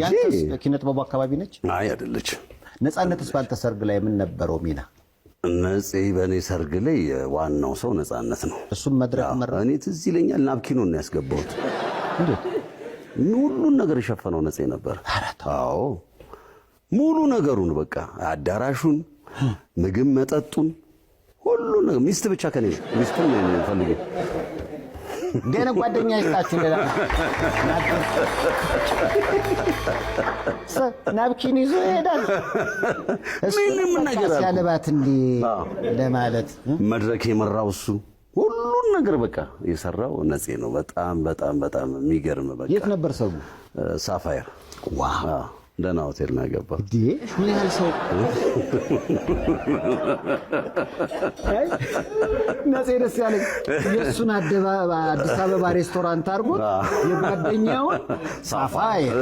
ያንተስ ኪነት ባቡ አካባቢ ነች? አይ አይደለች። ነፃነትስ ባንተ ሰርግ ላይ ምን ነበረው ሚና? ነፂ በኔ ሰርግ ላይ ዋናው ሰው ነፃነት ነው። እሱም መድረክ መራ። እኔ ትዝ ይለኛል ናፕኪኑን ነው ያስገባሁት። እንዴት ሁሉን ነገር የሸፈነው ነፂ ነበር። አዎ ሙሉ ነገሩን በቃ አዳራሹን፣ ምግብ መጠጡን፣ ሁሉ ነገር ሚስት ብቻ ከኔ ሚስቱን ነው ፈልጌ ገና ጓደኛ ይስጣችሁ ለላ ናፕኪን ይዞ ይሄዳል። ምንም ነገር ያለባት እንዴ ለማለት መድረክ የመራው እሱ ሁሉን ነገር በቃ የሰራው ነፂ ነው። በጣም በጣም በጣም የሚገርም በቃ። የት ነበር ሰው? ሳፋየር። ዋው ደህና ሆቴል ነው ያገባው። ምን ያህል ሰው ነፂ ደስ ያለኝ የእሱን አዲስ አበባ ሬስቶራንት አድርጎት የጓደኛውን ሳፋየር